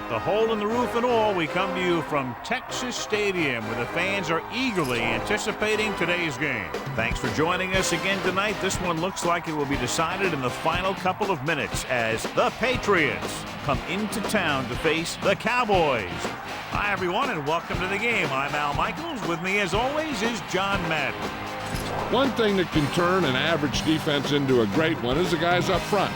the hole in the roof and all, we come to you from Texas Stadium, where the fans are eagerly anticipating today's game. Thanks for joining us again tonight. This one looks like it will be decided in the final couple of minutes as the Patriots come into town to face the Cowboys. Hi, everyone, and welcome to the game. I'm Al Michaels. With me, as always, is John Madden. One thing that can turn an average defense into a great one is the guys up front.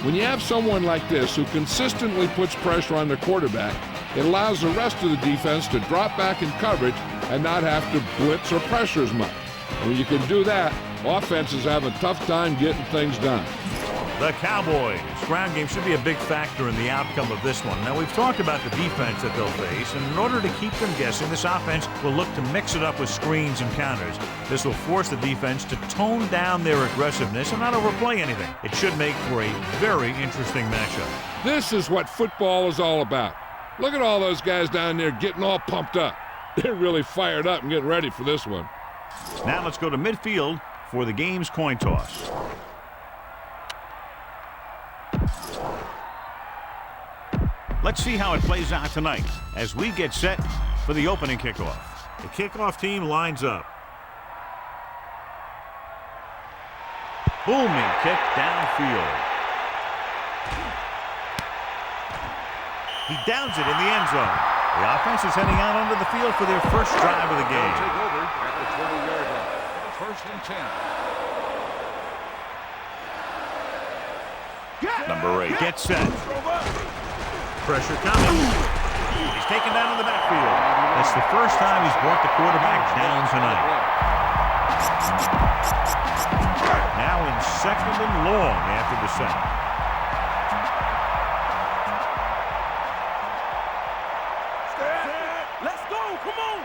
When you have someone like this who consistently puts pressure on the quarterback, it allows the rest of the defense to drop back in coverage and not have to blitz or pressure as much. And when you can do that, offenses have a tough time getting things done. The Cowboys. Ground game should be a big factor in the outcome of this one. Now, we've talked about the defense that they'll face, and in order to keep them guessing, this offense will look to mix it up with screens and counters. This will force the defense to tone down their aggressiveness and not overplay anything. It should make for a very interesting matchup. This is what football is all about. Look at all those guys down there getting all pumped up. They're really fired up and getting ready for this one. Now let's go to midfield for the game's coin toss. Let's see how it plays out tonight as we get set for the opening kickoff. The kickoff team lines up. Booming kick downfield. He downs it in the end zone. The offense is heading out onto the field for their first drive of the game. Take over at the 20-yard line. First and 10. Number 8 gets set. Pressure coming. He's taken down in the backfield. That's the first time he's brought the quarterback down tonight. Now in second and long after the sack. Let's go. Come on.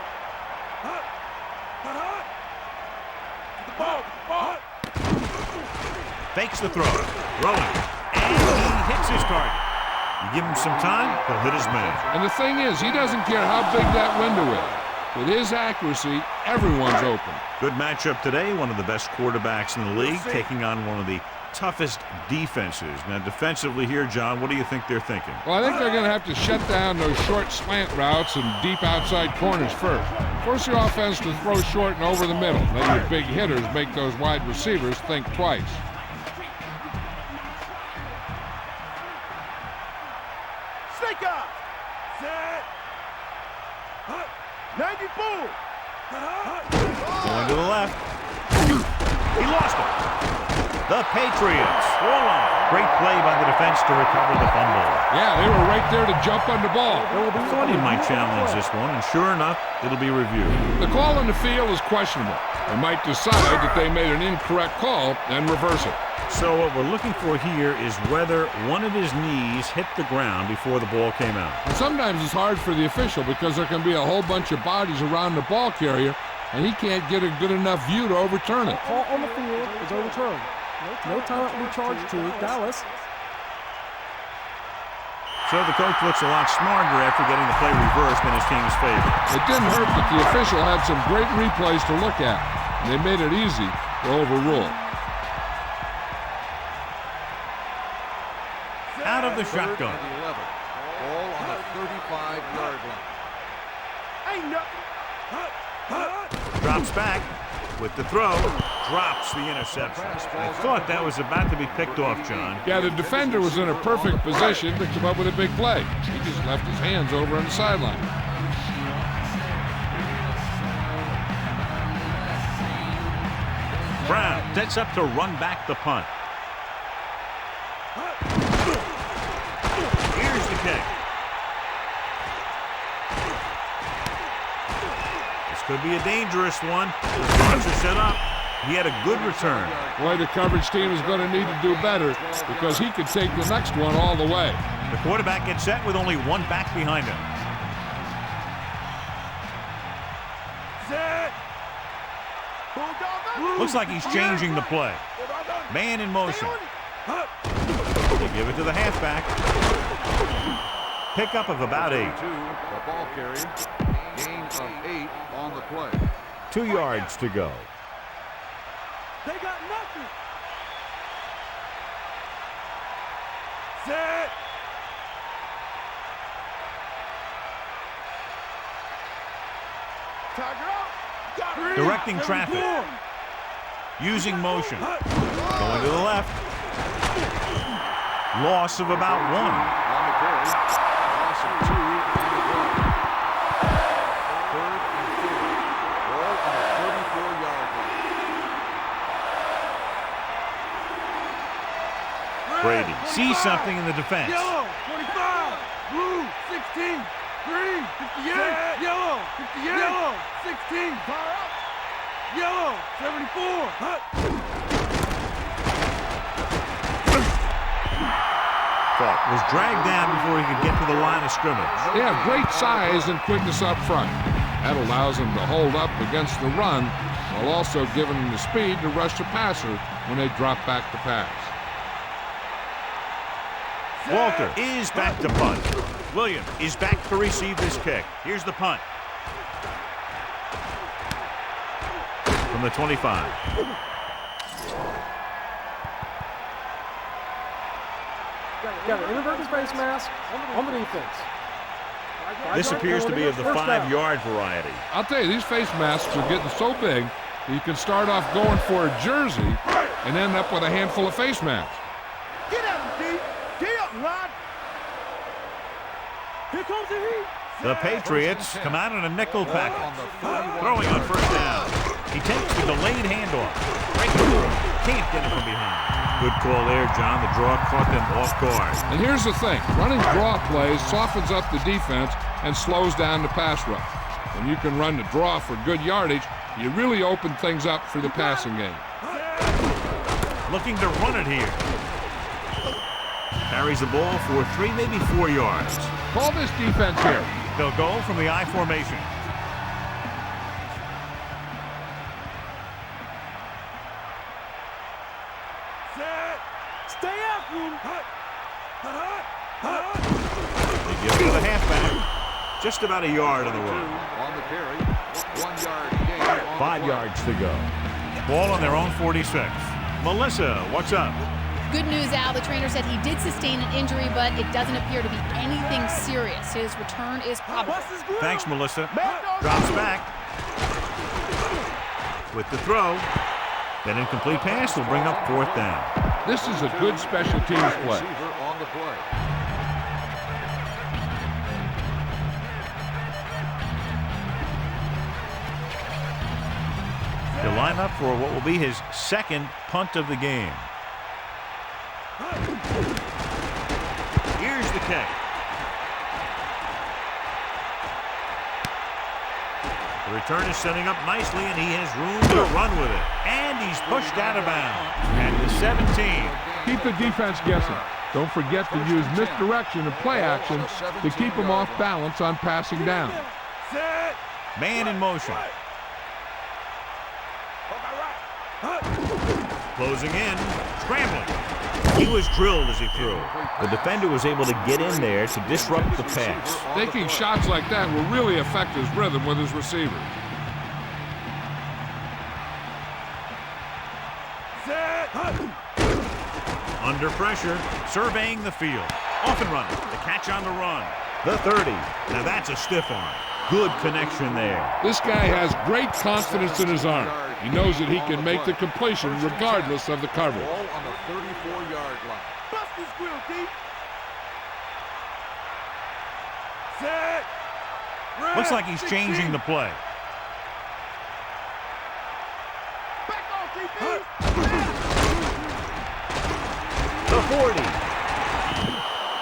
Fakes the throw. Throwing. And he hits his target. You give him some time, he'll hit his man. And the thing is, he doesn't care how big that window is. With his accuracy, everyone's open. Good matchup today. One of the best quarterbacks in the league taking on one of the toughest defenses. Now, defensively here, John, what do you think they're thinking? Well, I think they're going to have to shut down those short slant routes and deep outside corners first. Force the offense to throw short and over the middle. Let your big hitters make those wide receivers think twice. Going to the left. He lost it. The Patriots fall on. Great play by the defense to recover the fumble. Yeah, they were right there to jump on the ball. I thought he might challenge this one, and sure enough, it'll be reviewed. The call on the field is questionable. They might decide that they made an incorrect call and reverse it. So what we're looking for here is whether one of his knees hit the ground before the ball came out. And sometimes it's hard for the official because there can be a whole bunch of bodies around the ball carrier, and he can't get a good enough view to overturn it. Call on the field is overturned. No time to be charged to Dallas. So the coach looks a lot smarter after getting the play reversed in his team's favor. It didn't hurt that the official had some great replays to look at, and they made it easy to overrule. Out of the shotgun. Ball on the 35-yard line. Ain't nothing. Drops back with the throw. Drops the interception. I thought that was about to be picked off, John. Yeah, the defender was in a perfect position to come up with a big play. He just left his hands over on the sideline. Brown sets up to run back the punt. Here's the kick. This could be a dangerous one. The punts are set up. He had a good return. Boy, the coverage team is going to need to do better because he could take the next one all the way. The quarterback gets set with only one back behind him. Looks like he's changing the play. Man in motion. They give it to the halfback. Pickup of about 8. The ball carrier. Gain of 8 on the play. 2 yards to go. They got nothing. Set. Directing traffic. Using motion. Going to the left. Loss of about 1. On the carry. Loss of 2 on the play. 3rd and 4. Ball on the 34-yard line. Brady sees something in the defense. Yellow, 25. Blue, 16. Green, 58. Yellow, 58. Yellow, 16. Yellow, 74. Was dragged down before he could get to the line of scrimmage. They have great size and quickness up front. That allows them to hold up against the run while also giving them the speed to rush the passer when they drop back to pass. Walter is back to punt. Williams is back to receive this kick. Here's the punt. From the 25. Got an inverted face mask on the defense. This appears to be of the 5-yard variety. I'll tell you, these face masks are getting so big that you can start off going for a jersey and end up with a handful of face masks. Get out, D. Get up, Rod. Here comes the heat. The Patriots come out in a nickel package. Throwing on first down. He takes the delayed handoff. Breaking through. Can't get it from behind. Good call there, John. The draw caught them off guard. And here's the thing. Running draw plays softens up the defense and slows down the pass rush. When you can run the draw for good yardage, you really open things up for the passing game. Looking to run it here. Carries the ball for 3, maybe 4 yards. Call this defense here. They'll go from the I formation. Stay out, Boom. They give it to the halfback. Just about a yard on the run. On the carry. 1 yard gain. 5 yards to go. Ball on their own 46. Melissa, what's up? Good news, Al. The trainer said he did sustain an injury, but it doesn't appear to be anything serious. His return is probable. Thanks, Melissa. Drops back. With the throw. That incomplete pass will bring up 4th down. This is a good special teams play. Receiver on the play. He'll line up for what will be his 2nd punt of the game. Here's the kick. The return is setting up nicely, and he has room to run with it. And he's pushed out of bounds at the 17. Keep the defense guessing. Don't forget to use misdirection and play action to keep them off balance on passing down. Man in motion. Closing in, scrambling. He was drilled as he threw. The defender was able to get in there to disrupt the pass. Taking shots like that will really affect his rhythm with his receivers. Under pressure, surveying the field. Off and running. The catch on the run. The 30. Now that's a stiff arm. Good connection there. This guy has great confidence in his arm. He knows that he can make the completion regardless of the coverage. Ball on the 34-yard line. Bust this wheel, D. Set. Looks like he's changing the play. Back off, DB. The 40.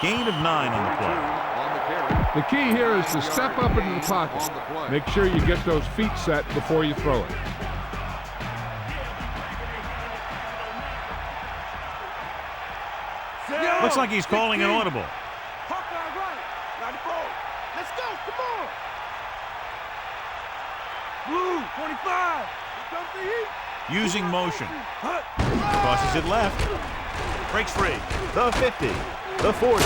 Gain of 9 on the play. On the carry. The key here is to step up into the pocket. Make sure you get those feet set before you throw it. Looks like he's calling an audible. Hawkeye right. Got the ball. Let's go. Come on. Blue, 25. Here comes the heat. Using motion. Crosses it left. Breaks free. The 50. The 40.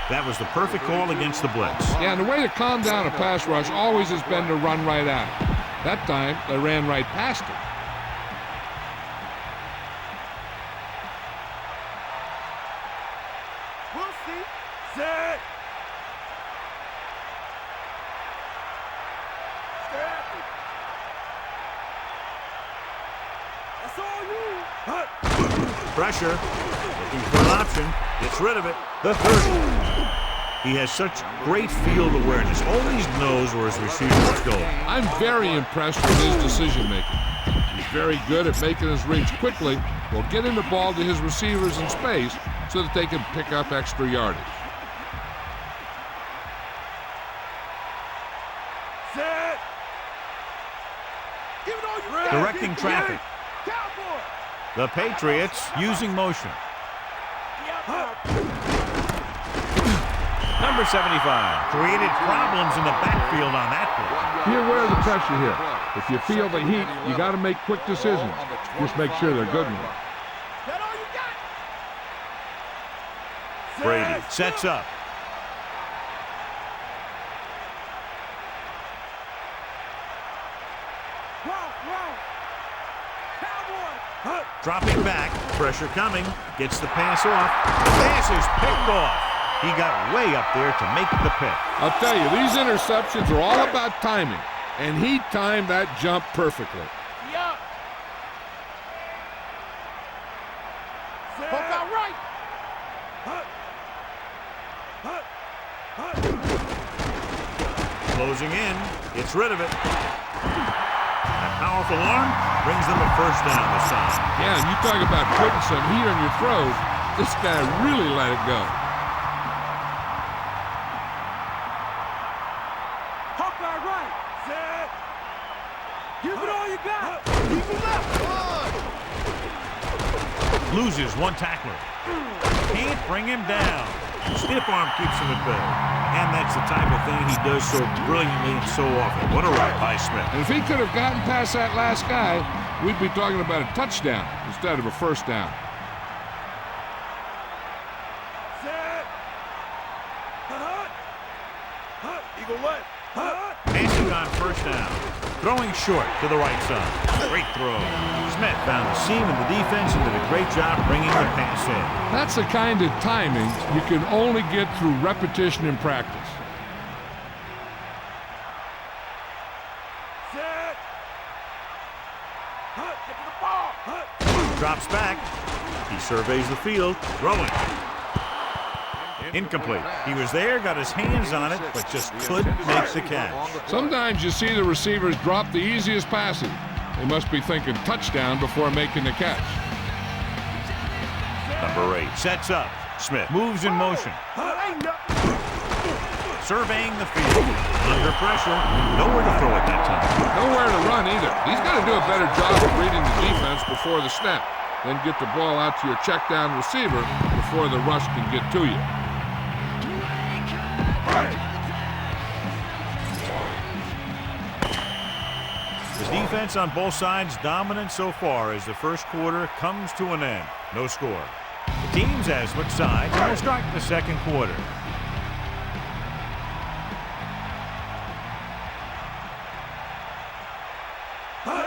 That was the perfect call against the blitz. Yeah, and the way to calm down a pass rush always has been to run right at it. That time, they ran right past it. We'll see. Set. Stay Pressure. Looking for an option. Gets rid of it. The 30. He has such great field awareness. Always knows where his receiver is going. I'm very impressed with his decision-making. He's very good at making his reads quickly while getting the ball to his receivers in space so that they can pick up extra yardage. Set. Give it all you got. Directing traffic. Cowboys. The Patriots using motion. Number 75 created problems in the backfield on that play. Be aware of the pressure here. If you feel the heat, you got to make quick decisions. Just make sure they're good ones. That all you got? Brady sets up. Cowboy. Dropping back. Pressure coming. Gets the pass off. The pass is picked off. He got way up there to make the pick. I'll tell you, these interceptions are all about timing, and he timed that jump perfectly. Yeah. Poke out right. Closing in. Gets rid of it. A powerful arm brings them a first down this time. Yeah, and you talk about putting some heat on your throws. This guy really let it go. Hawkeye right. Set. Give it all you got. Keep it up. Loses one tackler. Can't bring him down. Stiff arm keeps him at bay. And that's the type of thing he does so brilliantly and so often. What a route by Smith. And if he could have gotten past that last guy, we'd be talking about a touchdown instead of a first down. Set. Eagle left. Passing on first down. Throwing short to the right side. Great throw. Smith found the seam in the defense and did a great job bringing the pass in. That's the kind of timing you can only get through repetition in practice. Set. Get to the ball. Drops back. He surveys the field. Throwing. Incomplete. He was there, got his hands on it, but just couldn't make the catch. Sometimes you see the receivers drop the easiest passes. They must be thinking touchdown before making the catch. Number 8 sets up. Smith moves in motion. Surveying the field. Under pressure. Nowhere to throw at that time. Nowhere to run either. He's got to do a better job of reading the defense before the snap. Then get the ball out to your check down receiver before the rush can get to you. The defense on both sides dominant so far as the first quarter comes to an end. No score. The teams have switched sides and will start the second quarter.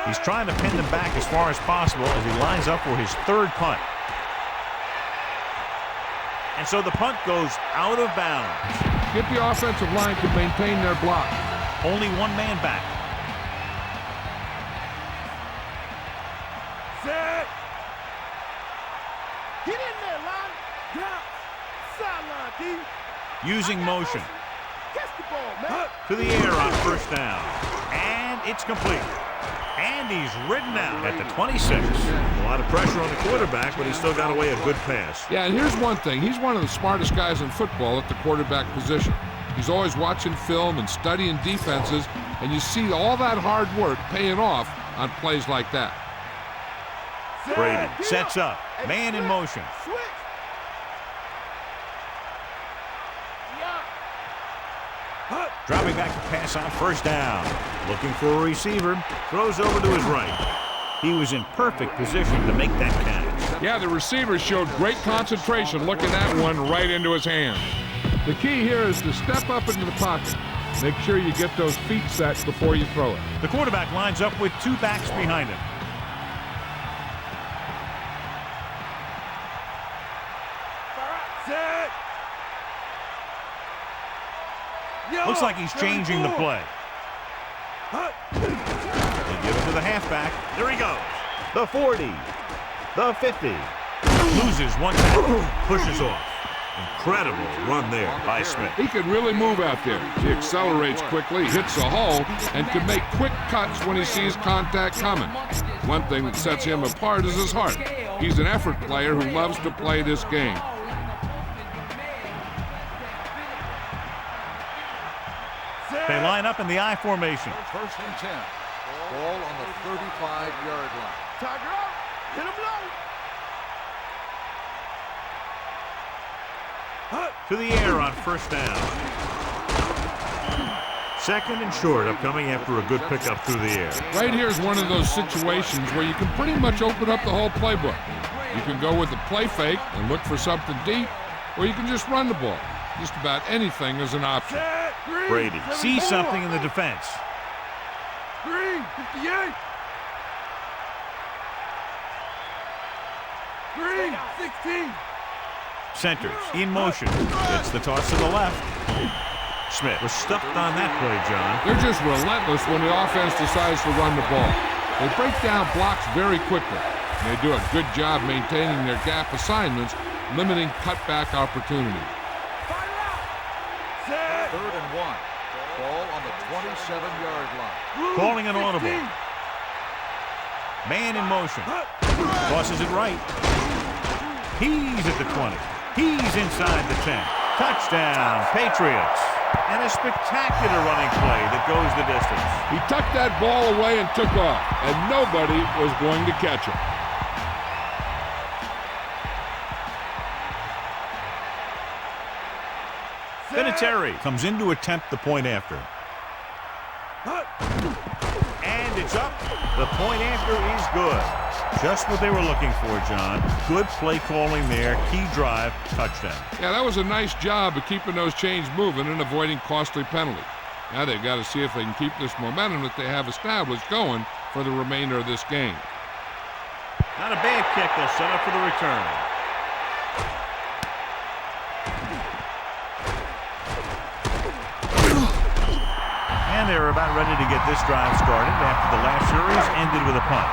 He's trying to pin them back as far as possible as he lines up for his third punt. And so the punt goes out of bounds. Get the offensive line to maintain their block. Only one man back. Set. Get in there, line. Down. Sideline, D. Using motion. Catch the ball, man. To the air on first down. And it's complete. And he's ridden out at the 26. A lot of pressure on the quarterback, but he still got away a good pass. Yeah, and here's one thing. He's one of the smartest guys in football at the quarterback position. He's always watching film and studying defenses, and you see all that hard work paying off on plays like that. Brady sets up. Man in motion. Switch. Dropping back to pass on first down. Looking for a receiver. Throws over to his right. He was in perfect position to make that catch. Yeah, the receiver showed great concentration looking that one right into his hands. The key here is to step up into the pocket. Make sure you get those feet set before you throw it. The quarterback lines up with two backs behind him. Set. Looks like he's changing the play. They give it to the halfback. There he goes. The 40. The 50. Loses one tackle, pushes off. Incredible run there by Smith. He can really move out there. He accelerates quickly, hits a hole, and can make quick cuts when he sees contact coming. One thing that sets him apart is his heart. He's an effort player who loves to play this game. They line up in the I formation. First and 10. Ball on the 35-yard line. Tiger out. Hit him low. To the air on first down. Second and short upcoming after a good pickup through the air. Right here is one of those situations where you can pretty much open up the whole playbook. You can go with the play fake and look for something deep, or you can just run the ball. Just about anything is an option. Brady sees something in the defense. Green, 58. Green, 16. Centers in motion. It's the toss to the left. Smith was stuffed on that play, John. They're just relentless when the offense decides to run the ball. They break down blocks very quickly. And they do a good job maintaining their gap assignments, limiting cutback opportunities. Third and 1. Ball on the 27-yard line. Calling an audible. Man in motion. Tosses it right. He's at the 20. He's inside the 10. Touchdown, Patriots. And a spectacular running play that goes the distance. He tucked that ball away and took off, and nobody was going to catch him. Vinatieri comes in to attempt the point after. And it's up. The point after is good. Just what they were looking for, John. Good play calling there. Key drive, touchdown. Yeah, that was a nice job of keeping those chains moving and avoiding costly penalties. Now they've got to see if they can keep this momentum that they have established going for the remainder of this game. Not a bad kick. They'll set up for the return. And they're about ready to get this drive started after the last series ended with a punt.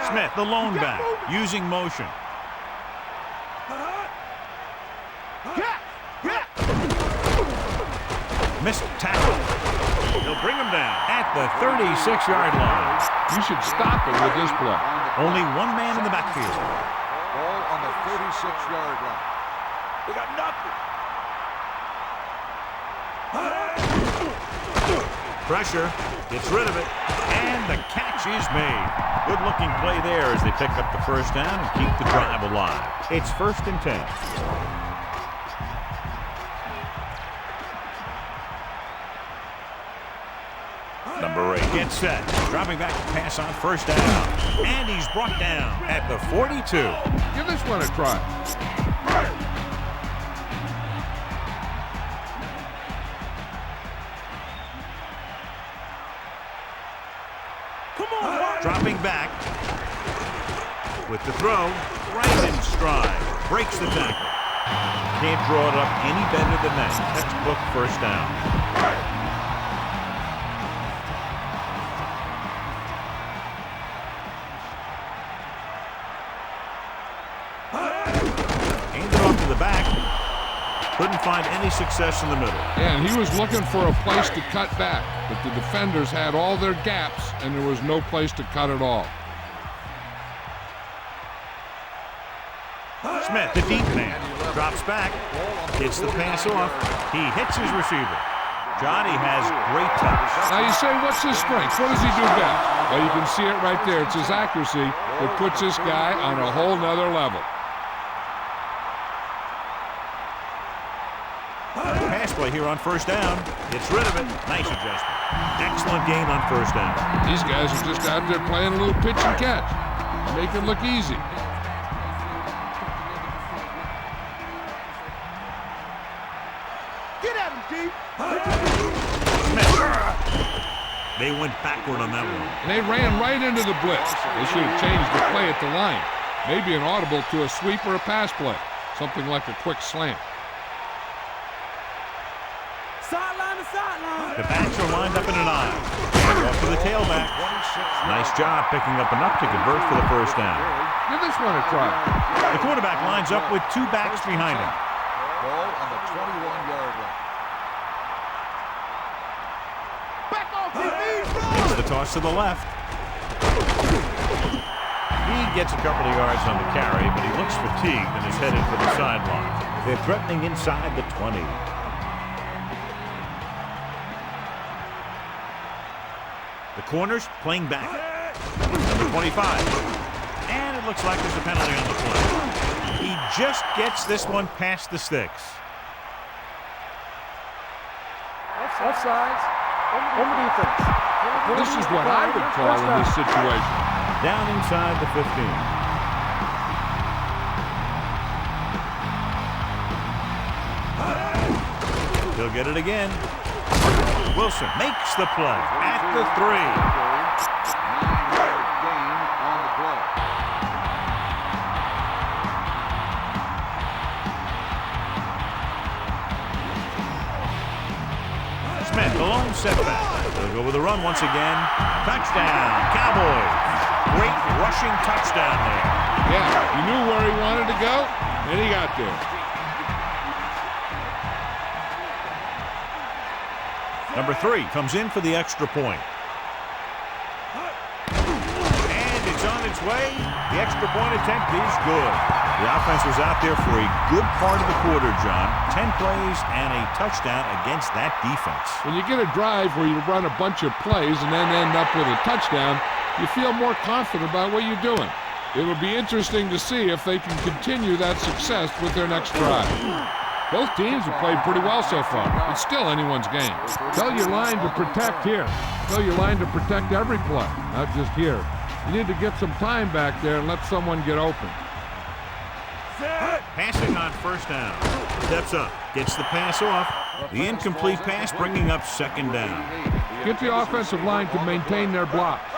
Smith, the lone back, using motion. Missed tackle. They'll bring him down at the 36-yard line. You should stop it with this play. Only one man in the backfield. Ball on the 36-yard line. We got nothing. Pressure, gets rid of it, and the catch is made. Good-looking play there as they pick up the first down and keep the drive alive. It's first and 10. Number 8 gets set, dropping back to pass on first down, and he's brought down at the 42. Give this one a try. Dropping back with the throw, right in stride, breaks the tackle. Can't draw it up any better than that. Textbook first down. Handed off to the back. Couldn't find any success in the middle. And he was looking for a place to cut back, but the defenders had all their gaps, and there was no place to cut at all. Smith, the deep man, drops back, gets the pass off. He hits his receiver. Johnny has great touch. Now you say, what's his strength? What does he do best? Well, you can see it right there. It's his accuracy that puts this guy on a whole nother level. Pass play here on first down. Gets rid of it. Nice adjustment. Excellent gain on first down. These guys are just out there playing a little pitch and catch. Make it look easy. Get at him, D. They went backward on that one. And they ran right into the blitz. They should have changed the play at the line. Maybe an audible to a sweep or a pass play. Something like a quick slant. Sideline to sideline. The backs are lined up in an aisle. Off to the tailback. Nice job picking up enough to convert for the first down. Give this one a try. The quarterback lines up with 2 backs behind him. Ball on the 21-yard line. Back off your knees, It's the toss to the left. He gets a couple of yards on the carry, but he looks fatigued and is headed for the sideline. They're threatening inside the 20. The corners playing back. Number 25. And it looks like there's a penalty on the play. He just gets this one past the sticks. Offsides. On the defense. This is what I would call in this situation. Down inside the 15. He'll get it again. Wilson makes the play at the 3. 9-yard gain on the play. Smith, the lone setback. They'll go with a run once again. Touchdown, Cowboys. Great rushing touchdown there. Yeah, he knew where he wanted to go, and he got there. Number 3 comes in for the extra point. And it's on its way. The extra point attempt is good. The offense was out there for a good part of the quarter, John. 10 plays and a touchdown against that defense. When you get a drive where you run a bunch of plays and then end up with a touchdown, you feel more confident about what you're doing. It'll be interesting to see if they can continue that success with their next drive. Both teams have played pretty well so far. It's still anyone's game. Tell your line to protect here. Tell your line to protect every play, not just here. You need to get some time back there and let someone get open. Passing on first down. Steps up. Gets the pass off. The incomplete pass bringing up second down. Get the offensive line to maintain their blocks.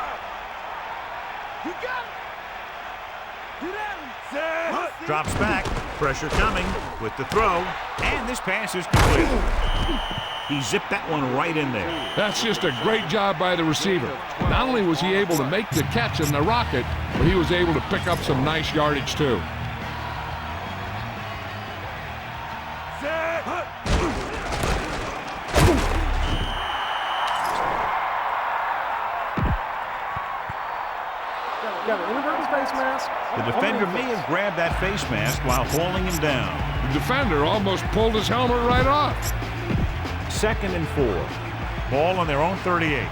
You got it. Get at him. Drops back. Pressure coming with the throw. And this pass is complete. He zipped that one right in there. That's just a great job by the receiver. Not only was he able to make the catch in the rocket, but he was able to pick up some nice yardage too. Got an inadvertent face mask. The defender may have grabbed that face mask while hauling him down. The defender almost pulled his helmet right off. 2nd and 4. Ball on their own 38.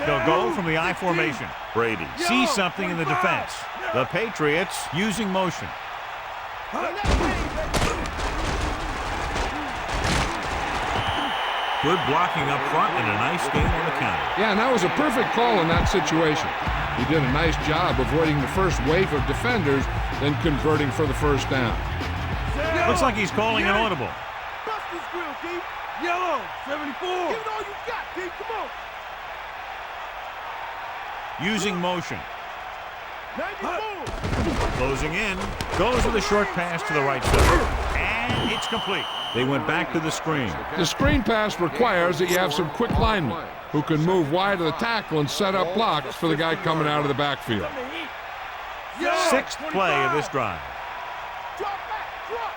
They'll go from the I formation. Brady sees something in the defense. The Patriots using motion. Good blocking up front and a nice gain on the counter. Yeah, and that was a perfect call in that situation. He did a nice job avoiding the first wave of defenders, then converting for the first down. Looks like he's calling an audible. Bust this grill, D. Yellow, 74. Give it all you got, D. Come on. Using motion. 94. Closing in. Goes with a short pass to the right side. And it's complete. They went back to the screen. The screen pass requires that you have some quick linemen who can move wide of the tackle and set up blocks for the guy coming out of the backfield. 6th play of this drive. Drop back, drop.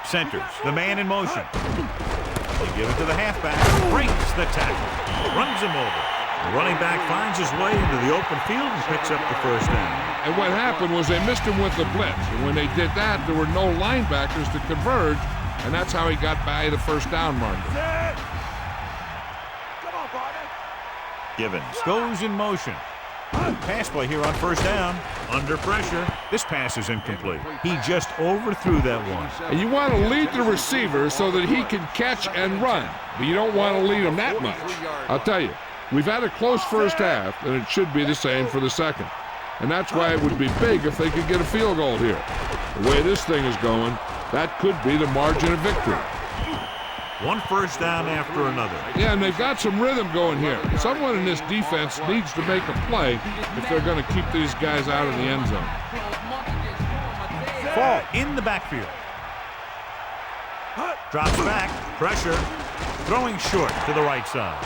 Centers, the man in motion. They give it to the halfback, breaks the tackle, runs him over. The running back finds his way into the open field and picks up the first down. And what happened was they missed him with the blitz. And when they did that, there were no linebackers to converge, and that's how he got by the first down marker. Come on, partner. Givens goes in motion. Pass play here on first down. Under pressure. This pass is incomplete. He just overthrew that one. And you want to lead the receiver so that he can catch and run, but you don't want to lead him that much. I'll tell you, we've had a close first half, and it should be the same for the second. And that's why it would be big if they could get a field goal here. The way this thing is going, that could be the margin of victory. One first down after another. Yeah, and they've got some rhythm going here. Someone in this defense needs to make a play if they're going to keep these guys out of the end zone. Fall in the backfield. Drops back. Pressure. Throwing short to the right side.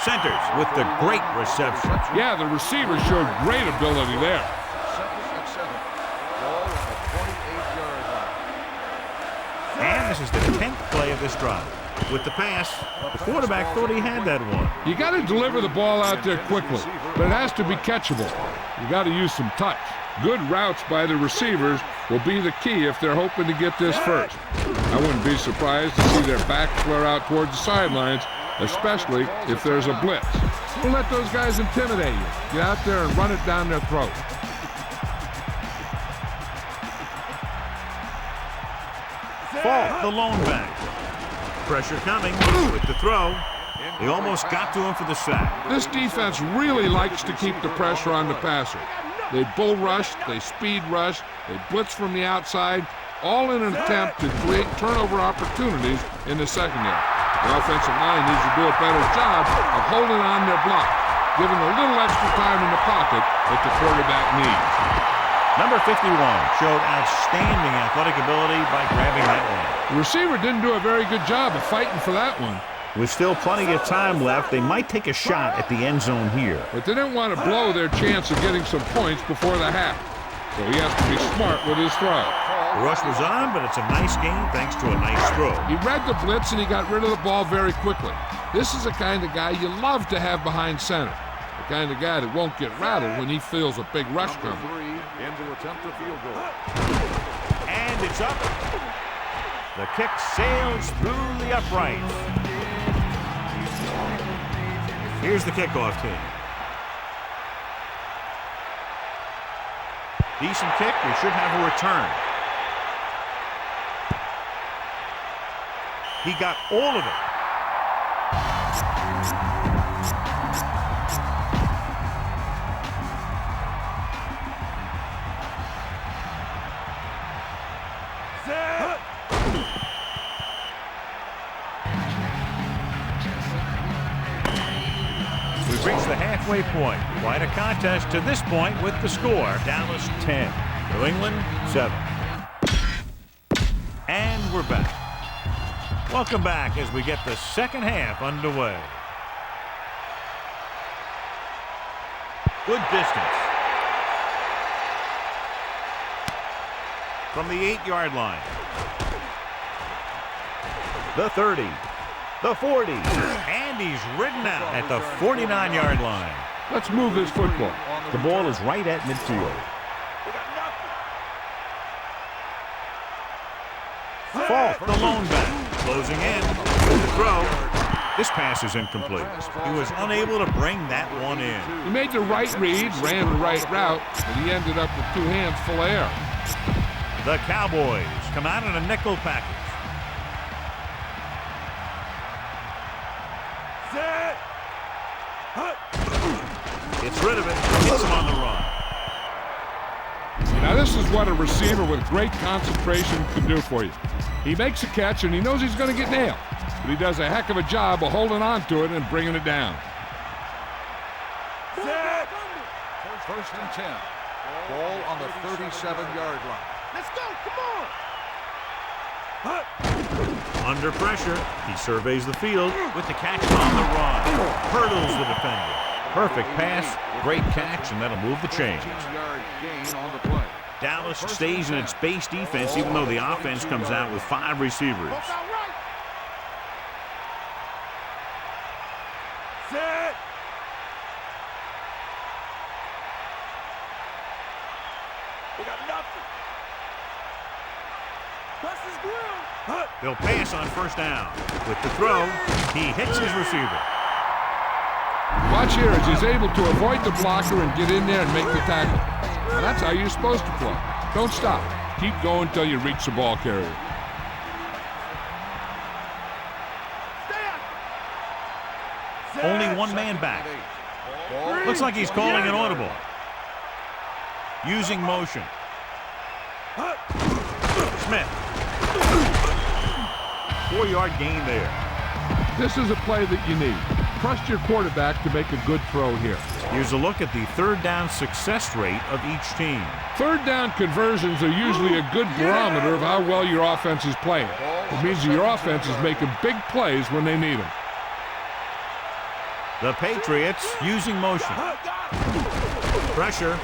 Centers with the great reception. Yeah, the receiver showed great ability there. 2nd and 7. Ball on the 28-yard line. And this is the 10th play of this drive. With the pass, the quarterback thought he had that one. You got to deliver the ball out there quickly, but it has to be catchable. You got to use some touch. Good routes by the receivers will be the key if they're hoping to get this first. I wouldn't be surprised to see their backs flare out towards the sidelines, especially if there's a blitz. Don't let those guys intimidate you. Get out there and run it down their throat. Fall, the lone back. Pressure coming with the throw. He almost got to him for the sack. This defense really likes to keep the pressure on the passer. They bull rush, they speed rush, they blitz from the outside, all in an attempt to create turnover opportunities in the secondary. The offensive line needs to do a better job of holding on their block, giving a little extra time in the pocket that the quarterback needs. Number 51 showed outstanding athletic ability by grabbing that one. The receiver didn't do a very good job of fighting for that one. With still plenty of time left, they might take a shot at the end zone here. But they didn't want to blow their chance of getting some points before the half. So he has to be smart with his throw. The rush was on, but it's a nice game thanks to a nice throw. He read the blitz and he got rid of the ball very quickly. This is the kind of guy you love to have behind center. The kind of guy that won't get rattled when he feels a big rush coming. Number 3 in to attempt a field goal. And it's up. The kick sails through the uprights. Here's the kickoff team. Decent kick. We should have a return. He got all of it. We've reached the halfway point. Quite a contest to this point with the score. Dallas 10, New England 7. And we're back. Welcome back as we get the second half underway. Good distance. From the 8-yard line. The 30. The 40. And he's ridden out at the 49-yard line. Let's move this football. The ball is right at midfield. Falk, the lone back. Closing in. With the throw. This pass is incomplete. He was unable to bring that one in. He made the right read, ran the right route, but he ended up with 2 hands full of air. The Cowboys come out in a nickel package. Gets rid of it. Gets him on the run. Now this is what a receiver with great concentration can do for you. He makes a catch and he knows he's going to get nailed, but he does a heck of a job of holding on to it and bringing it down. First and 10. Ball on the 37-yard line. Let's go, come on. Under pressure, he surveys the field with the catch on the run. Hurdles the defender. Perfect pass, great catch, and that'll move the chains. 15-yard gain on the play. Dallas stays in its base defense even though the offense comes out with 5 receivers. Set. We got nothing. Bust his grill. They'll pass on first down. With the throw, he hits his receiver. Watch here as he's able to avoid the blocker and get in there and make the tackle. Now that's how you're supposed to play. Don't stop. Keep going until you reach the ball carrier. Only one man back. Looks like he's calling an audible. Using motion. Smith. 4-yard gain there. This is a play that you need. trust your quarterback to make a good throw here. Here's a look at the third down success rate of each team. Third down conversions are usually a good barometer of how well your offense is playing. It means that your offense is making big plays when they need them. The Patriots using motion. Pressure.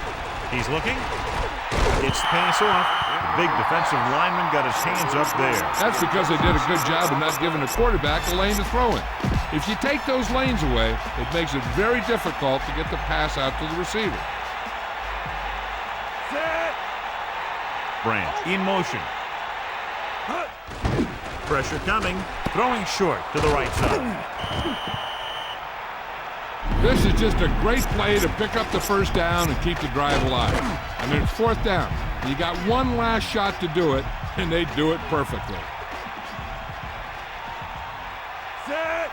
He's looking. It's pass off. The big defensive lineman got his hands up there. That's because they did a good job of not giving the quarterback a lane to throw in. If you take those lanes away, it makes it very difficult to get the pass out to the receiver. Branch in motion. Pressure coming. Throwing short to the right side. This is just a great play to pick up the first down and keep the drive alive. I mean, it's fourth down. You got one last shot to do it, and they do it perfectly. Set.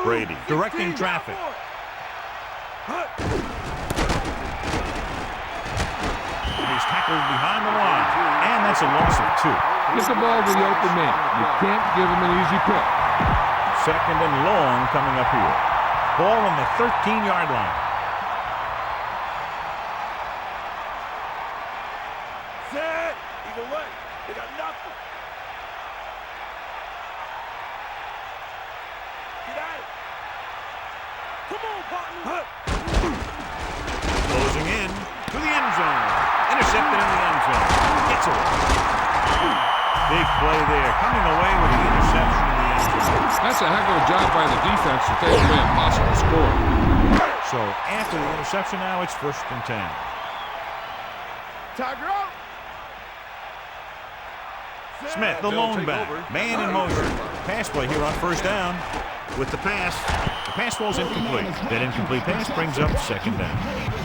Brady directing traffic. He's tackled behind the line, and that's a loss of 2. Get the ball to the open man. You can't give him an easy pick. Second and long coming up here. Ball on the 13-yard line. Set. Either way, they got nothing. Get at it. Come on, partner. Closing in to the end zone. Intercepted in the end zone. Gets away. Big play there. Coming away with the interception in the end zone. That's a heck of a job by the defense to take away a possible score. So after the interception now, it's 1st and 10. Tiger out. Smith, the lone back. Man in motion. Pass play here on 1st down. With the pass falls incomplete. That incomplete pass brings up 2nd down.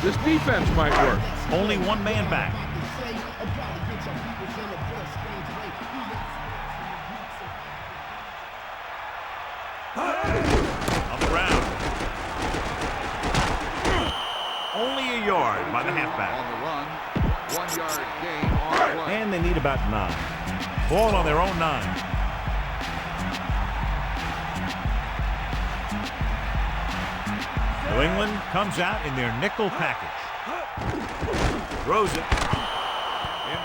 This defense might work. Only one man back. On the ground. Only a yard by the halfback. On the run, 1-yard gain on the play. And they need about 9. Ball on their own 9. New England comes out in their nickel package. Throws it.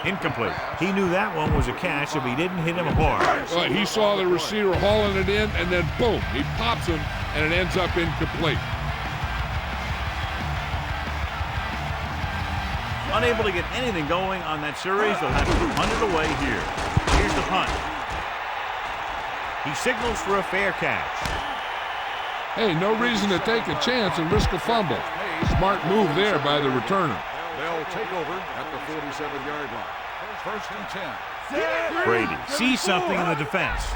Incomplete. He knew that one was a catch if he didn't hit him hard. Well, he saw the receiver hauling it in, and then boom, he pops him, and it ends up incomplete. Unable to get anything going on that series, they'll have to punt it away here. Here's the punt. He signals for a fair catch. Hey, no reason to take a chance and risk a fumble. Smart move there by the returner. They'll take over at the 47-yard line. 1st and 10. Brady sees something in the defense.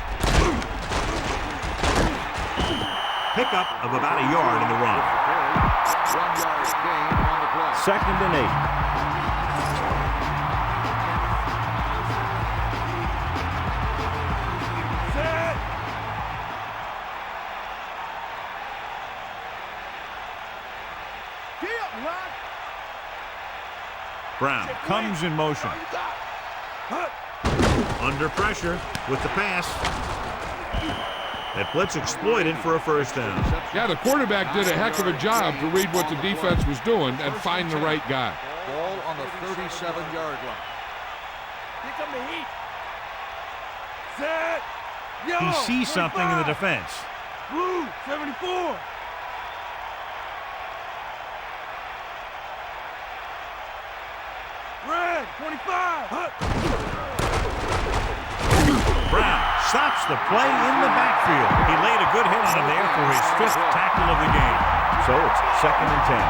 Pickup of about a yard in the run. 1-yard gain on the play. 2nd and 8. Brown comes in motion. Under pressure with the pass. That blitz exploited for a 1st down. Yeah, the quarterback did a heck of a job to read what the defense was doing and find the right guy. Ball on the 37-yard line. Here come the heat. Set. Yo, He sees something in the defense. Blue, 74. Red, 25. Brown stops the play in the backfield. He laid a good hit on him there for his 5th tackle of the game. So it's 2nd and 10.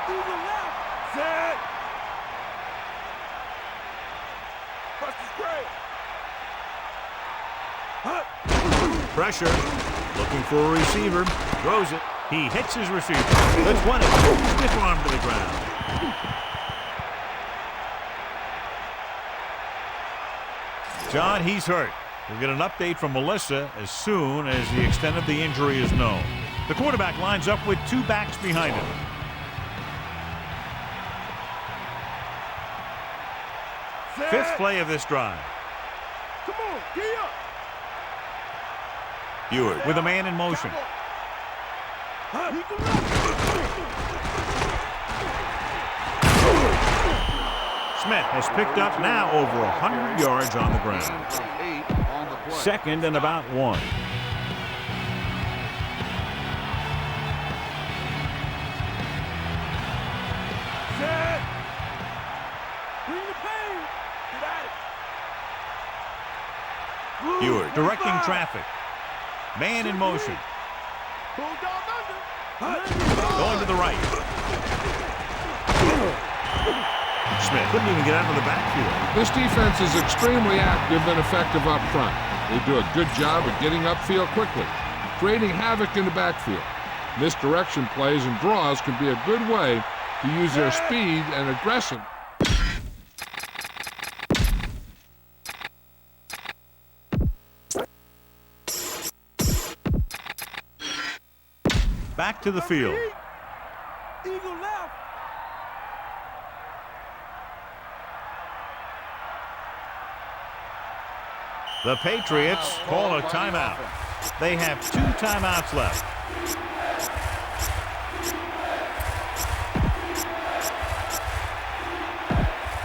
To the left. Set. Buster's great. Pressure. Looking for a receiver. Throws it. He hits his receiver. That's 1 and 2. Stiff arm to the ground. John, he's hurt. We'll get an update from Melissa as soon as the extent of the injury is known. The quarterback lines up with 2 backs behind him. Fifth play of this drive. Come on, gee up. Ewert with a man in motion. Smith has picked up now over 100 yards on the ground. 8 on the play. Second and about 1. Set. Bring the pain. Get at it. Ewert directing traffic. Man in motion. Bulldog under. Going to the right. Smith couldn't even get out of the backfield. This defense is extremely active and effective up front. They do a good job of getting upfield quickly, creating havoc in the backfield. Misdirection plays and draws can be a good way to use their speed and aggression. Back to the field. Eagle left. The Patriots call a timeout. They have 2 timeouts left.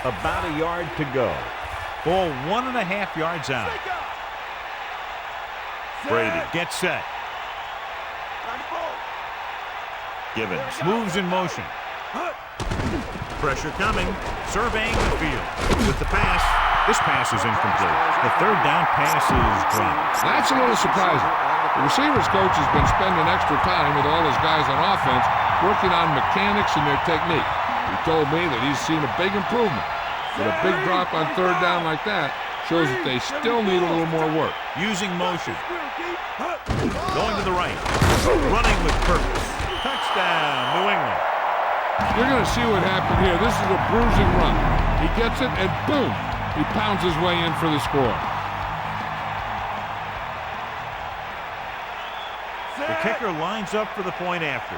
About a yard to go. Ball 1.5 yards out. Brady gets set. Givens moves in motion. Pressure coming. Surveying the field. With the pass. This pass is incomplete. The third down pass is dropped. That's a little surprising. The receivers coach has been spending extra time with all his guys on offense working on mechanics and their technique. He told me that he's seen a big improvement. But a big drop on third down like that shows that they still need a little more work. Using motion. Going to the right. Running with purpose. Touchdown, New England. You're going to see what happened here. This is a bruising run. He gets it, and boom, he pounds his way in for the score. The kicker lines up for the point after.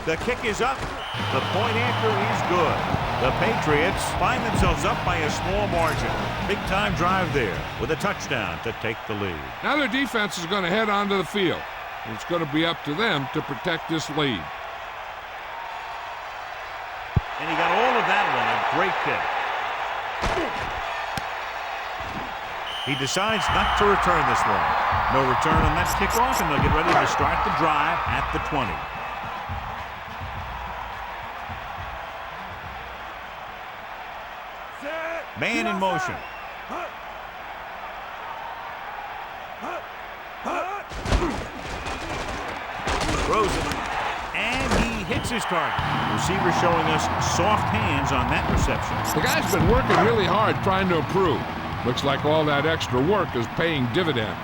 The kick is up. The point after is good. The Patriots find themselves up by a small margin. Big-time drive there with a touchdown to take the lead. Now their defense is going to head onto the field. It's going to be up to them to protect this lead. And he got all of that one. A great kick. He decides not to return this one. No return on that kickoff, and they'll get ready to start the drive at the 20. Man in motion. Throws it. And he hits his target. Receiver showing us soft hands on that reception. The guy's been working really hard trying to improve. Looks like all that extra work is paying dividends.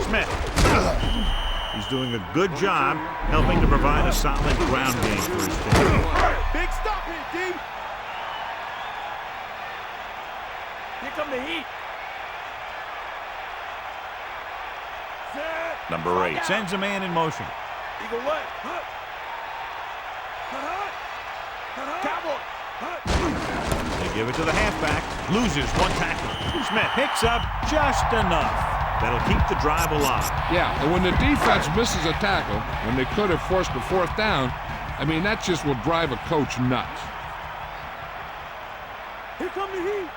Smith. He's doing a good job helping to provide a solid ground game for his team. Big stop here, D. Here come the heat. Set. Number 8 sends a man in motion. Eagle left. Cowboy. They give it to the halfback. Loses one tackle. Smith picks up just enough. That'll keep the drive alive. Yeah, and when the defense misses a tackle, when they could have forced a fourth down, I mean, that just will drive a coach nuts. Here come the heat.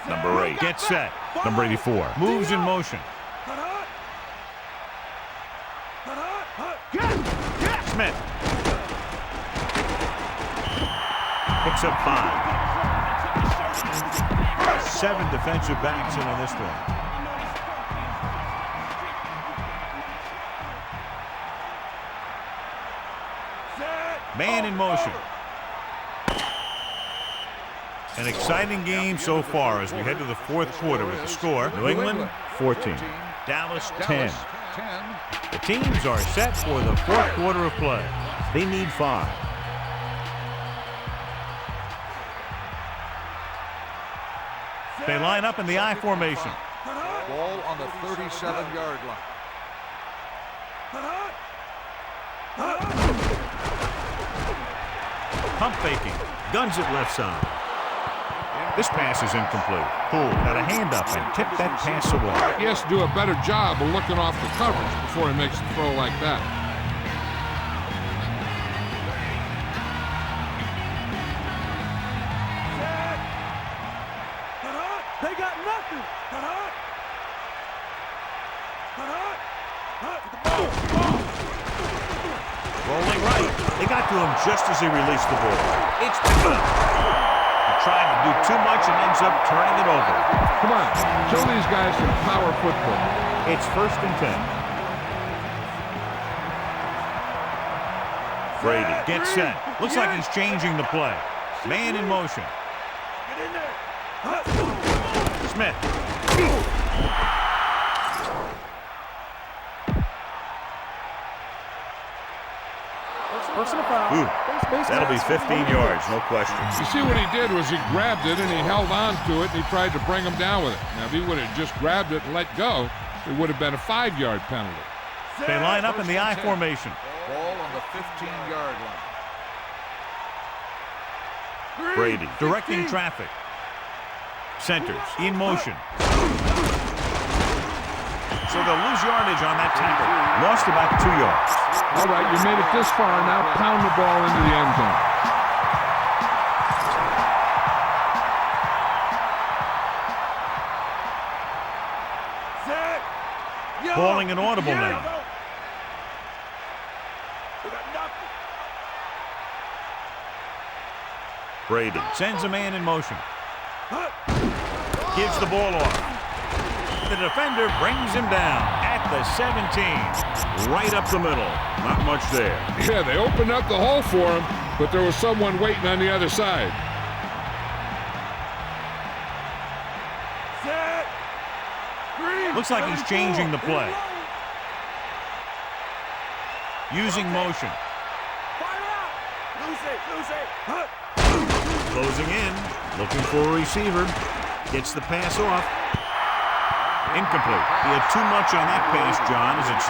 Number 8 gets set. Number 84 moves in motion. Smith picks up 5. 7 defensive backs in on this one. Man in motion. An exciting game so far as we head to the fourth quarter with the score. New England 14. Dallas 10. The teams are set for the fourth quarter of play. They need 5. They line up in the I formation. Ball on the 37-yard line. Pump faking. Guns it left side. This pass is incomplete. Poole got a hand up and tipped that pass away. He has to do a better job of looking off the coverage before he makes a throw like that. They got nothing. Rolling right. They got to him just as he released the ball. It's picked up. He tried to do too much and ends up turning it over. Come on, show these guys some power football. It's 1st and 10. Brady gets set. Looks like he's changing the play. Man in motion. Get in there. Smith. Personal foul. Ooh, that'll be 15 yards, no question. You see what he did was he grabbed it and he held on to it and he tried to bring him down with it. Now, if he would have just grabbed it and let go, it would have been a 5-yard penalty. They line up in the I formation. Ball on the 15-yard line. Brady directing traffic. Centers in motion. So they'll lose yardage on that tackle. Lost about 2 yards. All right, you made it this far, now pound the ball into the end zone. Calling an audible now. Brady sends a man in motion. Gives the ball off. The defender brings him down at the 17. Right up the middle. Not much there. Yeah, they opened up the hole for him, but there was someone waiting on the other side. Looks like he's changing the play. Using motion. Closing in. Looking for a receiver. Gets the pass off. Incomplete. He had too much on that pass, John, as it's...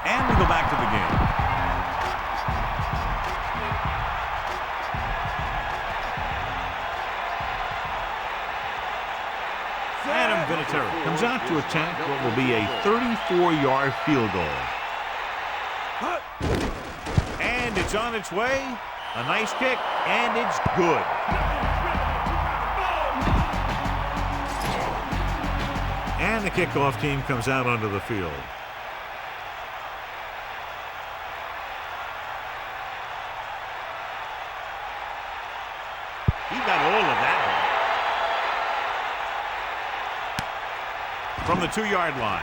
And we go back to the game. Terrell comes out to attack what will be a 34-yard field goal. And it's on its way. A nice kick, and it's good. And the kickoff team comes out onto the field. He got all of that one. From the 2-yard line.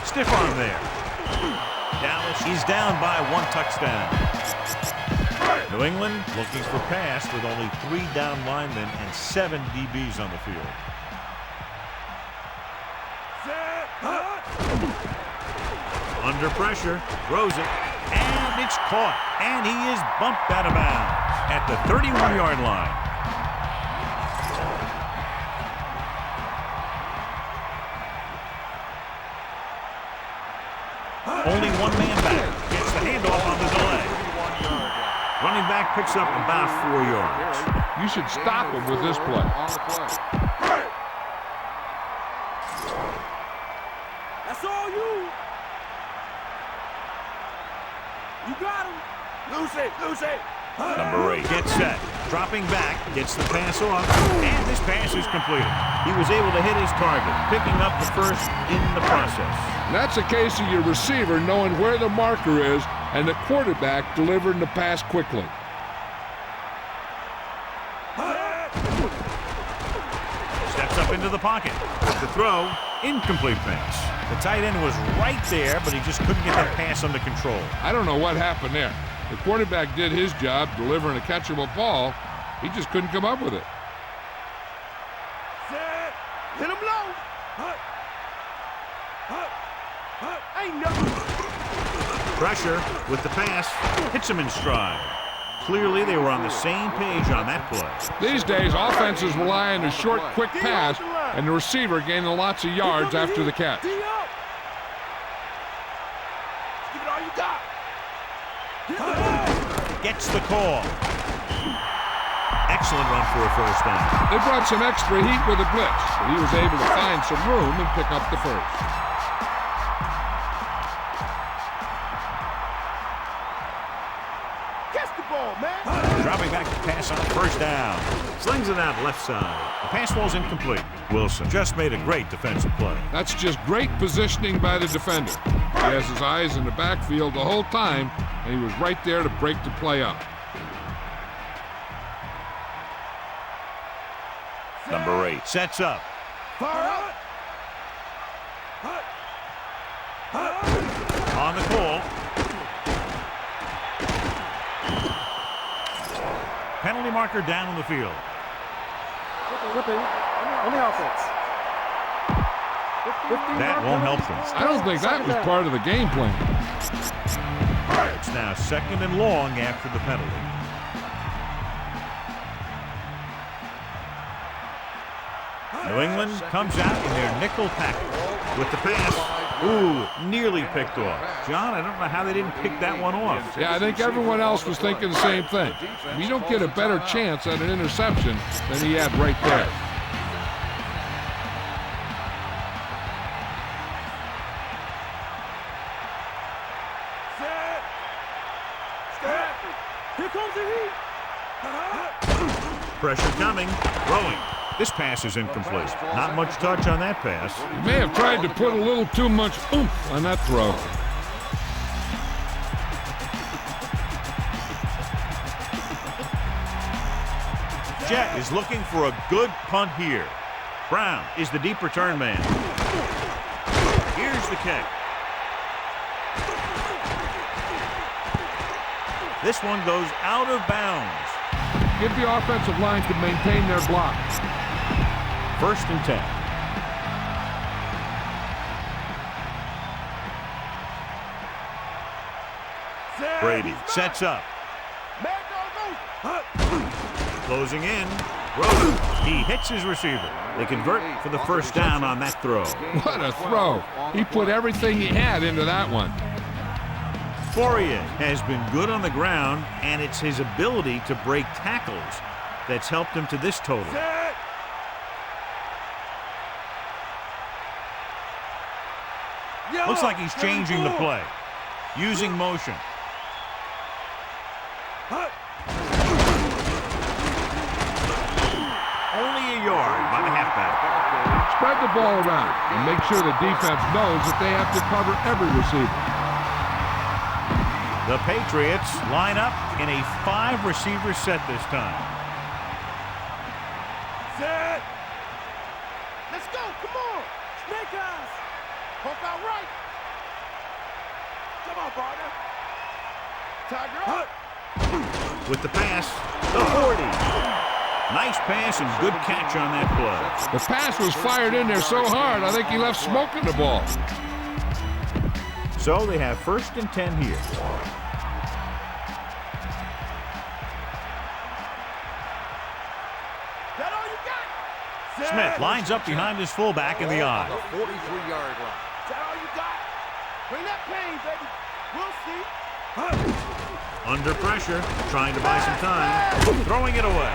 Stiff arm there. Dallas, he's down by 1 touchdown. New England looking for pass with only 3 down linemen and 7 DBs on the field. Under pressure, throws it, and it's caught. And he is bumped out of bounds at the 31-yard line. Only one man back. Gets the handoff on the delay. Running back picks up about 4 yards. You should stop him with this play. That's all you. You got him. Lose it. Number 8 gets set. Dropping back, gets the pass off, and this pass is completed. He was able to hit his target, picking up the first in the process. And that's a case of your receiver knowing where the marker is and the quarterback delivering the pass quickly. Steps up into the pocket. The throw, incomplete pass. The tight end was right there, but he just couldn't get that pass under control. I don't know what happened there. The quarterback did his job delivering a catchable ball. He just couldn't come up with it. Hit him low. Ain't nothing. Pressure with the pass. Hits him in stride. Clearly, they were on the same page on that play. These days, offenses rely on a short, quick pass, and the receiver gaining lots of yards after the catch. Give it all you got. Gets the call. Excellent run for a first down. They brought some extra heat with a blitz, but he was able to find some room and pick up the first. Dropping back to pass on first down. Slings it out left side. The pass ball's incomplete. Wilson just made a great defensive play. That's just great positioning by the defender. He has his eyes in the backfield the whole time, and he was right there to break the play up. Number 8 sets up. On the call. Penalty marker down on the field. Whipping on the offense. That won't help them. I don't think that was part of the game plan. It's now 2nd and long after the penalty. New England comes out in their nickel package with the pass. Ooh, nearly picked off. John, I don't know how they didn't pick that one off. Yeah, I think everyone else was thinking the same thing. You don't get a better chance at an interception than he had right there. Here comes the heat. Pressure coming. Throwing. This pass is incomplete. Not much touch on that pass. He may have tried to put a little too much oomph on that throw. Jet is looking for a good punt here. Brown is the deep return man. Here's the kick. This one goes out of bounds. If the offensive line could maintain their blocks. 1st and 10. Brady sets up. Closing in. Rosen. He hits his receiver. They convert for the first down on that throw. What a throw. He put everything he had into that one. Fourier has been good on the ground, and it's his ability to break tackles that's helped him to this total. Looks like he's changing the play, using motion. Only a yard by the halfback. Spread the ball around and make sure the defense knows that they have to cover every receiver. The Patriots line up in a 5-receiver set this time. Set. Let's go. Come on. Snake eyes. Poke out right. Come on, partner. Tiger up. With the pass, the 40. Nice pass and good catch on that play. The pass was fired in there so hard, I think he left smoke in the ball. So they have 1st and 10 here. That all you got? Smith lines up behind his fullback in the eye. 43-yard line. That all you got? Bring that pain, baby. We'll see. Under pressure, trying to buy some time. Throwing it away.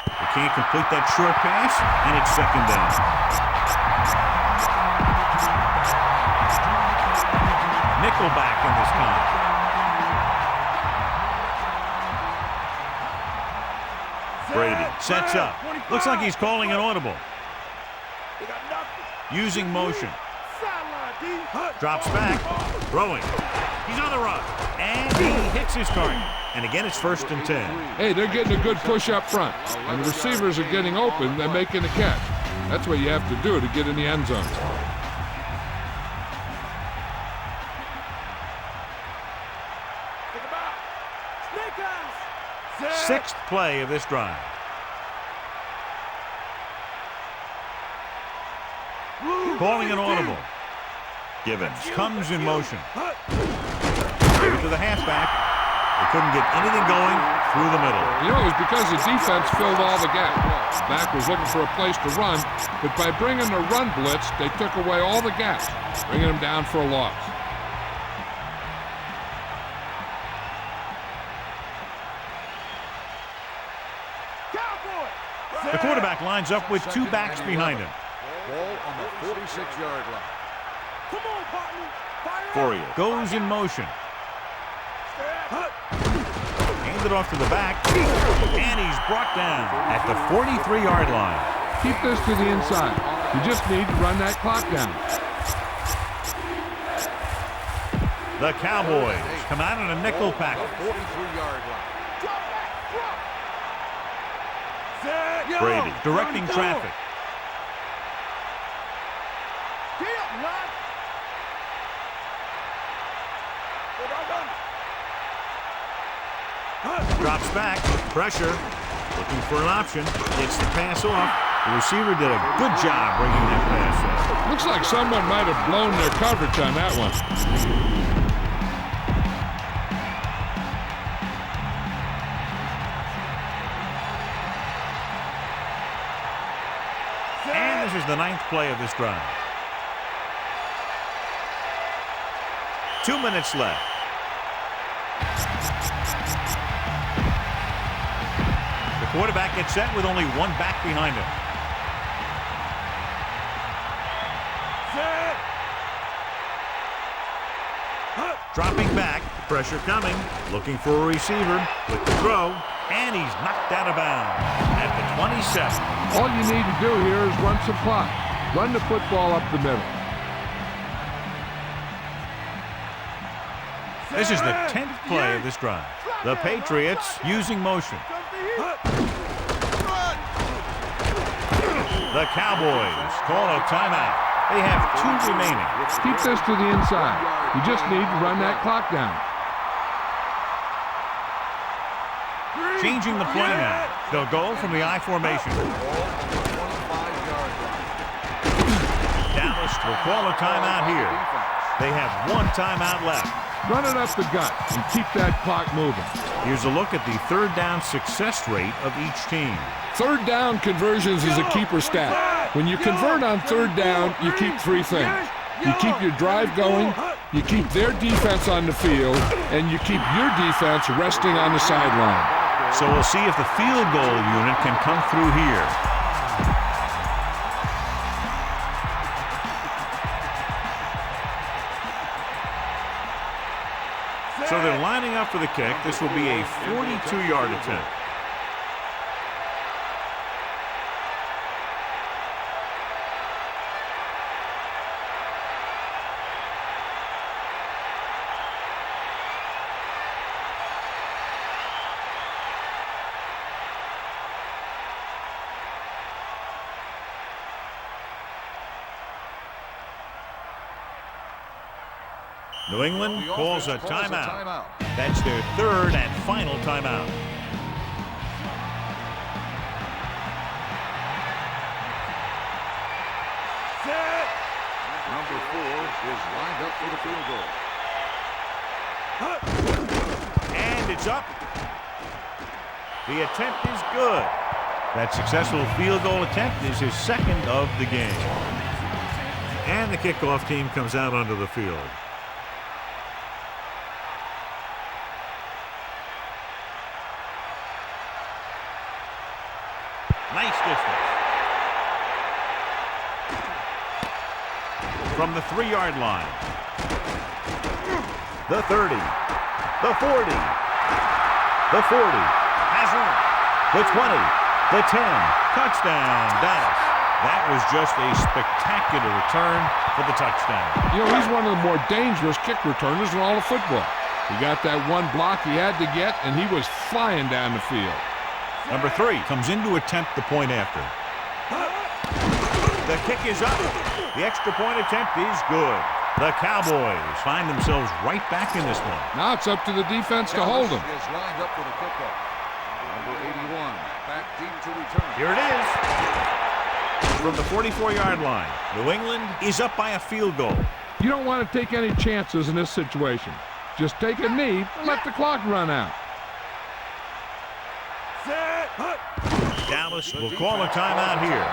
They can't complete that short pass, and it's 2nd down. Nickelback in this time. Brady sets up. Looks like he's calling an audible. Using motion. Drops back. Throwing. He's on the run. And he hits his target. And again, it's 1st and 10. Hey, they're getting a good push up front. And the receivers are getting open. They're making a catch. That's what you have to do to get in the end zone. Sixth play of this drive. Calling an audible. Givens comes in motion. Gave it to the halfback. They couldn't get anything going through the middle. You know, it was because the defense filled all the gaps. The back was looking for a place to run, but by bringing the run blitz, they took away all the gaps, bringing them down for a loss. The quarterback lines up with two backs behind him. Ball on the 46-yard line. Come on, partner. Fire Fourier goes in motion. Handed off to the back, and he's brought down at the 43-yard line. Keep this to the inside. You just need to run that clock down. The Cowboys come out in a nickel pack. 43-yard line. Brady directing traffic. Drops back, pressure, looking for an option, gets the pass off. The receiver did a good job bringing that pass up. Looks like someone might have blown their coverage on that one. And this is the 9th play of this drive. 2 minutes left. The quarterback gets set with only one back behind him. Dropping back, pressure coming, looking for a receiver with the throw, and he's knocked out of bounds at the 27. All you need to do here is run some clock. Run the football up the middle. This is the 10th play of this drive. The Patriots using motion. The Cowboys call a timeout. They have 2 remaining. Keep this to the inside. You just need to run that clock down. Changing the play now. They'll go from the I formation. Dallas will call a timeout here. They have 1 timeout left. Run it up the gut and keep that clock moving. Here's a look at the third down success rate of each team. Third down conversions is a keeper stat. When you convert on third down, you keep 3 things. You keep your drive going, you keep their defense on the field, and you keep your defense resting on the sideline. So we'll see if the field goal unit can come through here. So they're lining up for the kick. This will be a 42-yard attempt. New England calls a timeout. That's their 3rd and final timeout. Number 4 is lined up for the field goal. And it's up. The attempt is good. That successful field goal attempt is his 2nd of the game. And the kickoff team comes out onto the field. Nice distance. From the 3-yard line. The 30. The 40. The 40. Has one. The 20. The 10. Touchdown, Dallas. That was just a spectacular return for the touchdown. You know, he's one of the more dangerous kick returners in all of football. He got that one block he had to get, and he was flying down the field. Number 3 comes in to attempt the point after. The kick is up. The extra point attempt is good. The Cowboys find themselves right back in this one. Now it's up to the defense to hold him. Is lined up for the kickoff. Number 81 back deep to return. Here it is. From the 44-yard line, New England is up by a field goal. You don't want to take any chances in this situation. Just take a knee and let the clock run out. Dallas will call a timeout here.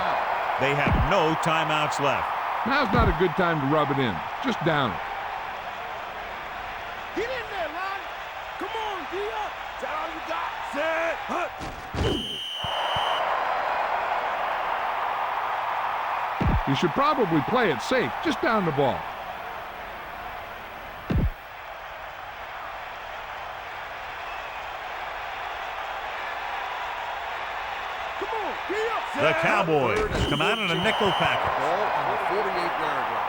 They have no timeouts left. Now's not a good time to rub it in. Just down it. Get in there, Lonnie. Come on, D up. Is that all you got? Set. You should probably play it safe. Just down the ball. The Cowboys come out in a nickel package. Ball on the 48-yard line.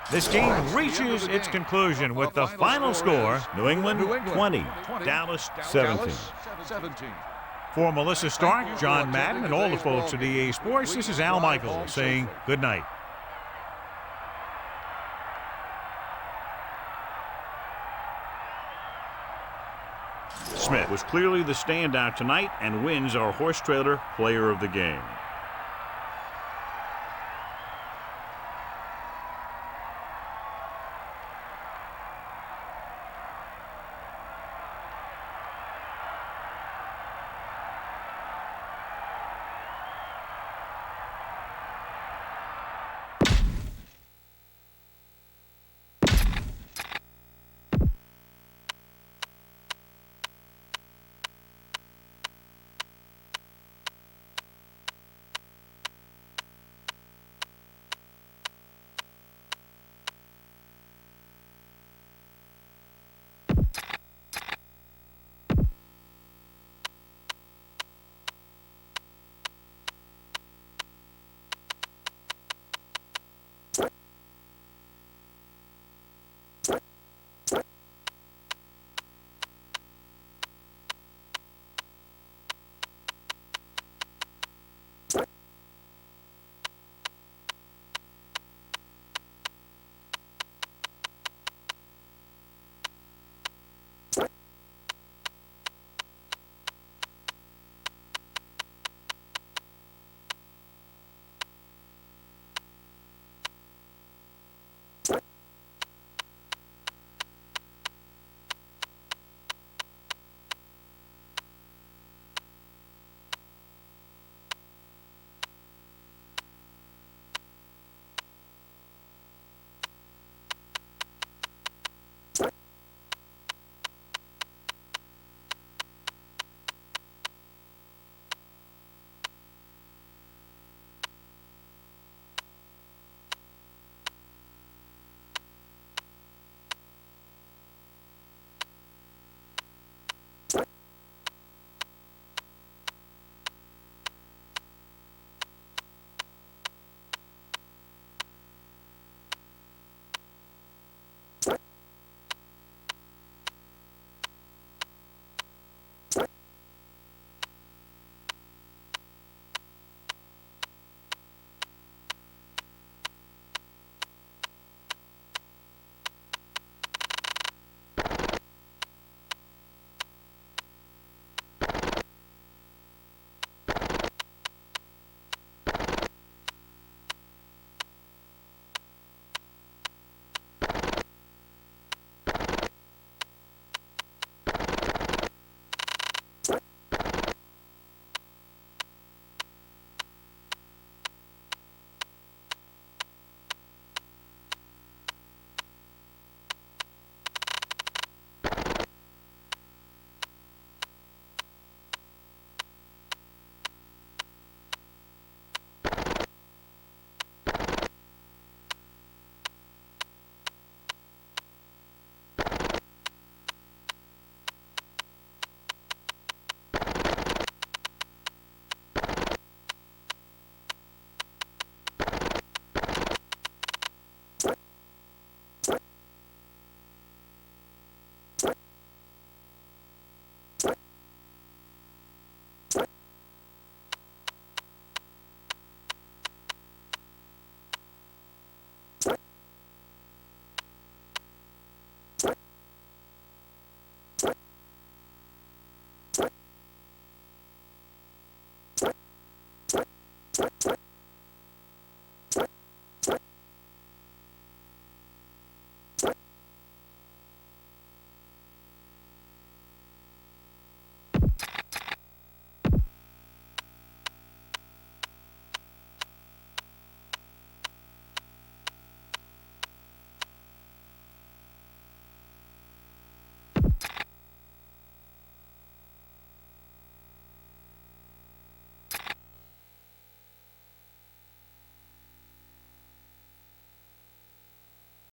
This game reaches its conclusion with the final score, New England 20, Dallas 17. For Melissa Stark, John Madden, and all the folks at EA Sports, this is Al Michaels saying good night. Smith was clearly the standout tonight and wins our horse trailer player of the game.